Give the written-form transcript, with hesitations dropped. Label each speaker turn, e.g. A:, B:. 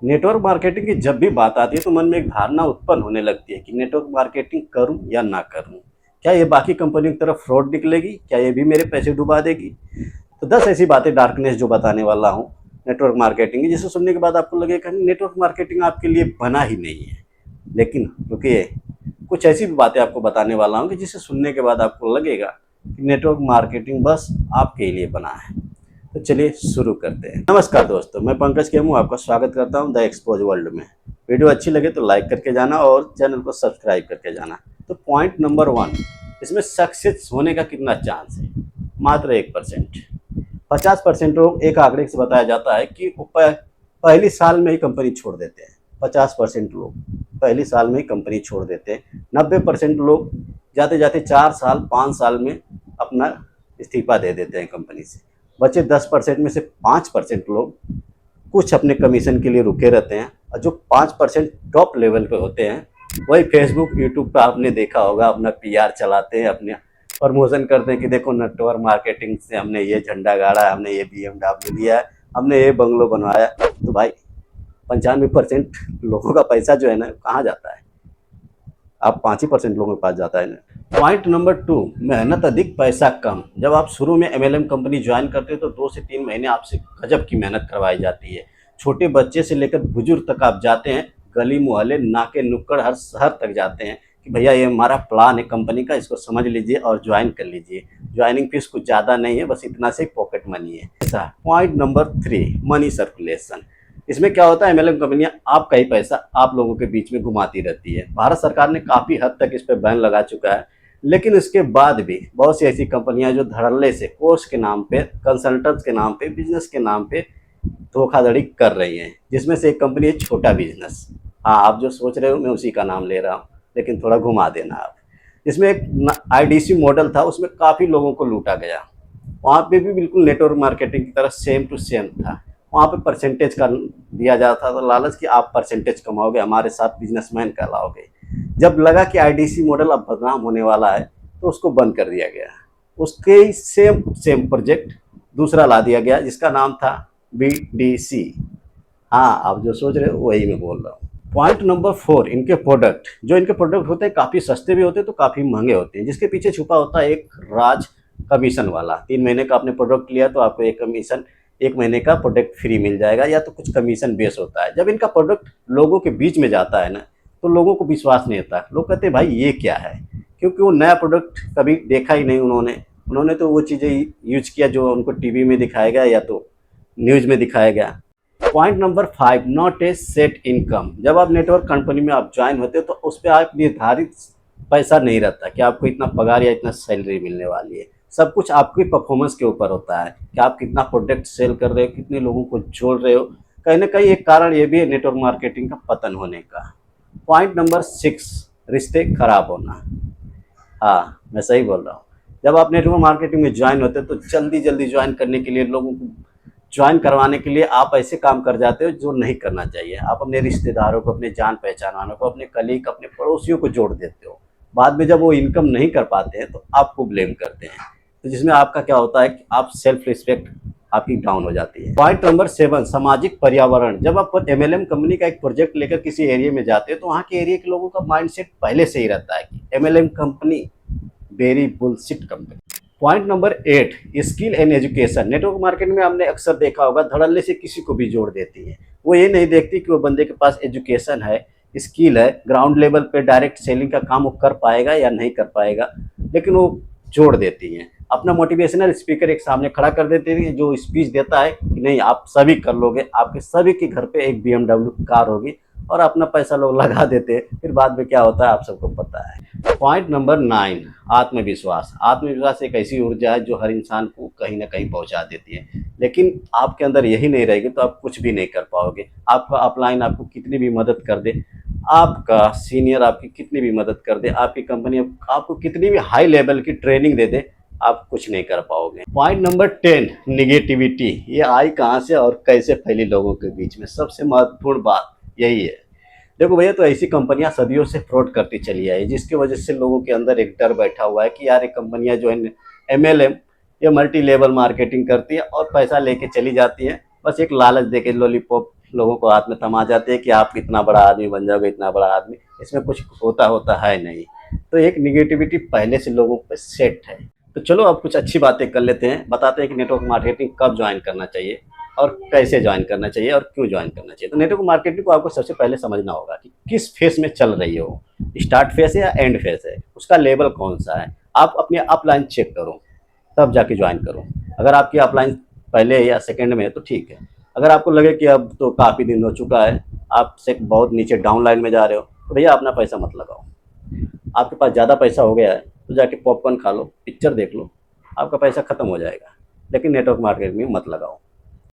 A: Network marketing की जब भी बात आती है तो मन में एक धारणा उत्पन्न होने लगती है कि नेटवर्क मार्केटिंग करूं या ना करूं। क्या ये बाकी कंपनियों की तरफ फ्रॉड निकलेगी? क्या ये भी मेरे पैसे डुबा देगी? तो 10 ऐसी बातें डार्कनेस जो बताने वाला हूं नेटवर्क मार्केटिंग की, जिसे सुनने के बाद आपको लगेगा नेटवर्क मार्केटिंग आपके लिए बना ही नहीं है। लेकिन क्योंकि कुछ ऐसी भी बातें आपको बताने वाला हूं कि जिसे सुनने के बाद आपको लगेगा कि नेटवर्क मार्केटिंग बस आपके लिए बना है। तो चलिए शुरू करते हैं। नमस्कार दोस्तों, मैं पंकज केमू आपका स्वागत करता हूं द एक्सपोज वर्ल्ड में। वीडियो अच्छी लगे तो लाइक करके जाना और चैनल को सब्सक्राइब करके जाना। तो पॉइंट नंबर 1, इसमें सक्सेस होने का कितना चांस है? मात्र 1%। 50% लोग, एक आंकड़े से बताया जाता है कि वो पहली साल में ही कंपनी छोड़ देते हैं। 50% लोग पहली साल में ही कंपनी छोड़ देते हैं। 90% लोग जाते जाते 4 साल 5 साल में अपना इस्तीफा दे देते हैं कंपनी से। बचे 10% में से 5% लोग कुछ अपने कमीशन के लिए रुके रहते हैं, और जो 5% टॉप लेवल पे होते हैं वही फेसबुक यूट्यूब पे आपने देखा होगा अपना पीआर चलाते हैं, अपने प्रमोशन करते हैं कि देखो नेटवर्क मार्केटिंग से हमने ये झंडा गाड़ा है, हमने ये BMW लिया है, हमने ये बंगलो बनवाया। तो भाई 95% लोगों का पैसा जो है ना कहाँ जाता है? आप 5% लोगों के पास जाता है ना। पॉइंट नंबर 2, मेहनत अधिक पैसा कम। जब आप शुरू में MLM कंपनी ज्वाइन करते हो तो 2 से 3 महीने आपसे गजब की मेहनत करवाई जाती है। छोटे बच्चे से लेकर बुजुर्ग तक आप जाते हैं, गली मोहल्ले नाके नुक्कड़ हर शहर तक जाते हैं कि भैया ये हमारा प्लान है कंपनी का, इसको समझ लीजिए और ज्वाइन कर लीजिए। ज्वाइनिंग फीस कुछ ज़्यादा नहीं है, बस इतना से पॉकेट मनी है ऐसा। Point number 3, money circulation. इसमें क्या होता है, MLM कंपनियां आपका ही पैसा आप लोगों के बीच में घुमाती रहती है। भारत सरकार ने काफ़ी हद तक इस पर बैन लगा चुका है, लेकिन इसके बाद भी बहुत सी ऐसी कंपनियां जो धड़ल्ले से कोर्स के नाम पे, कंसल्टेंट्स के नाम पे, बिजनेस के नाम पे धोखाधड़ी कर रही हैं। जिसमें से एक कंपनी है छोटा बिजनेस। हाँ, आप जो सोच रहे हो मैं उसी का नाम ले रहा हूँ, लेकिन थोड़ा घुमा देना आप। इसमें एक IDC मॉडल था, उसमें काफ़ी लोगों को लूटा गया। वहाँ पे भी बिल्कुल नेटवर्क मार्केटिंग की तरह सेम टू सेम था। वहाँ पे परसेंटेज का दिया जाता था लालच कि आप परसेंटेज कमाओगे, हमारे साथ बिजनेसमैन कहलाओगे। जब लगा कि IDC मॉडल अब बदनाम होने वाला है तो उसको बंद कर दिया गया। उसके ही सेम सेम प्रोजेक्ट दूसरा ला दिया गया जिसका नाम था BDC। हाँ, आप जो सोच रहे हो वही मैं बोल रहा हूँ। पॉइंट नंबर 4, इनके प्रोडक्ट। जो इनके प्रोडक्ट होते हैं काफ़ी सस्ते भी होते हैं तो काफ़ी महंगे होते हैं, जिसके पीछे छुपा होता है एक राज, कमीशन वाला। 3 महीने का आपने प्रोडक्ट लिया तो आपको एक कमीशन, 1 महीने का प्रोडक्ट फ्री मिल जाएगा, या तो कुछ कमीशन बेस होता है। जब इनका प्रोडक्ट लोगों के बीच में जाता है ना तो लोगों को विश्वास नहीं होता। लोग कहते हैं भाई ये क्या है, क्योंकि वो नया प्रोडक्ट कभी देखा ही नहीं उन्होंने। उन्होंने तो वो चीज़ें यूज किया जो उनको टीवी में दिखाया गया या तो न्यूज़ में दिखाया गया। Point number 5, not a set income. जब आप नेटवर्क कंपनी में आप ज्वाइन होते हो तो उस पर आप निर्धारित पैसा नहीं रहता कि आपको इतना पगार या इतना सैलरी मिलने वाली है। सब कुछ आपकी परफॉर्मेंस के ऊपर होता है कि आप कितना प्रोडक्ट सेल कर रहे हो, कितने लोगों को जोड़ रहे हो। कहीं ना कहीं एक कारण ये भी है नेटवर्क मार्केटिंग का पतन होने का। पॉइंट नंबर 6, रिश्ते खराब होना। हाँ, मैं सही बोल रहा हूँ। जब आप नेटवर्क मार्केटिंग में ज्वाइन होते हो तो जल्दी जल्दी ज्वाइन करने के लिए, लोगों को ज्वाइन करवाने के लिए आप ऐसे काम कर जाते हो जो नहीं करना चाहिए। आप अपने रिश्तेदारों को, अपने जान पहचान वालों को, अपने कलीग, अपने पड़ोसियों को जोड़ देते हो। बाद में जब वो इनकम नहीं कर पाते हैं तो आपको ब्लेम करते हैं। तो जिसमें आपका क्या होता है कि आप सेल्फ रिस्पेक्ट आपकी डाउन हो जाती है। पॉइंट नंबर 7, सामाजिक पर्यावरण। जब आप MLM कंपनी का एक प्रोजेक्ट लेकर किसी एरिया में जाते हैं तो वहाँ के एरिया के लोगों का माइंडसेट पहले से ही रहता है कि MLM company very bullshit company. Point number 8, skill and education. Network marketing में हमने अक्सर देखा होगा धड़ल्ले से किसी को भी जोड़ देती है। वो ये नहीं देखती कि वो बंदे के पास एजुकेशन है, स्किल है, ग्राउंड लेवल पे डायरेक्ट सेलिंग का काम वो कर पाएगा या नहीं कर पाएगा, लेकिन वो जोड़ देती हैं। अपना मोटिवेशनल स्पीकर एक सामने खड़ा कर देती है जो स्पीच देता है कि नहीं आप सभी कर लोगे, आपके सभी के घर पे एक BMW कार होगी, और अपना पैसा लोग लगा देते हैं। फिर बाद में क्या होता है आप सबको पता है। पॉइंट नंबर 9, आत्मविश्वास। आत्मविश्वास एक ऐसी ऊर्जा है जो हर इंसान को कहीं ना कहीं पहुंचा देती है, लेकिन आपके अंदर यही नहीं रहेगी तो आप कुछ भी नहीं कर पाओगे। आपका अपलाइन आपको कितनी भी मदद कर दे, आपका सीनियर आपकी कितनी भी मदद कर दे, आपकी कंपनी आपको कितनी भी हाई लेवल की ट्रेनिंग दे दे, आप कुछ नहीं कर पाओगे। Point number 10, negativity. ये आई कहाँ से और कैसे फैली लोगों के बीच में? सबसे महत्वपूर्ण बात यही है। देखो भैया, तो ऐसी कंपनियां सदियों से फ्रॉड करती चली आई, जिसकी वजह से लोगों के अंदर एक डर बैठा हुआ है कि यार ये कंपनियां जो है MLM, ये मल्टी लेवल मार्केटिंग करती है और पैसा लेके चली जाती है, बस एक लालच देके लॉलीपॉप लोगों को हाथ में थमा जाते हैं कि आप इतना बड़ा आदमी बन जाओगे, इतना बड़ा आदमी। इसमें कुछ होता होता है नहीं। तो एक निगेटिविटी पहले से लोगों पे सेट है। तो चलो अब कुछ अच्छी बातें कर लेते हैं, बताते हैं कि नेटवर्क मार्केटिंग कब ज्वाइन करना चाहिए और कैसे ज्वाइन करना चाहिए और क्यों ज्वाइन करना चाहिए। तो नेटवर्क मार्केटिंग को आपको सबसे पहले समझना होगा कि किस फेस में चल रही है वो, स्टार्ट फेस है या एंड फेस है, उसका लेवल कौन सा है। आप अपनी अपलाइन चेक करो, तब जाके ज्वाइन करो। अगर आपकी अपलाइन पहले या सेकंड में है तो ठीक है। अगर आपको लगे कि अब तो काफ़ी दिन हो चुका है, आप से बहुत नीचे डाउन लाइन में जा रहे हो, तो भैया अपना पैसा मत लगाओ। आपके पास ज़्यादा पैसा हो गया है तो जाके पॉपकॉर्न खा लो, पिक्चर देख लो, आपका पैसा ख़त्म हो जाएगा। लेकिन नेटवर्क मार्केटिंग में मत लगाओ।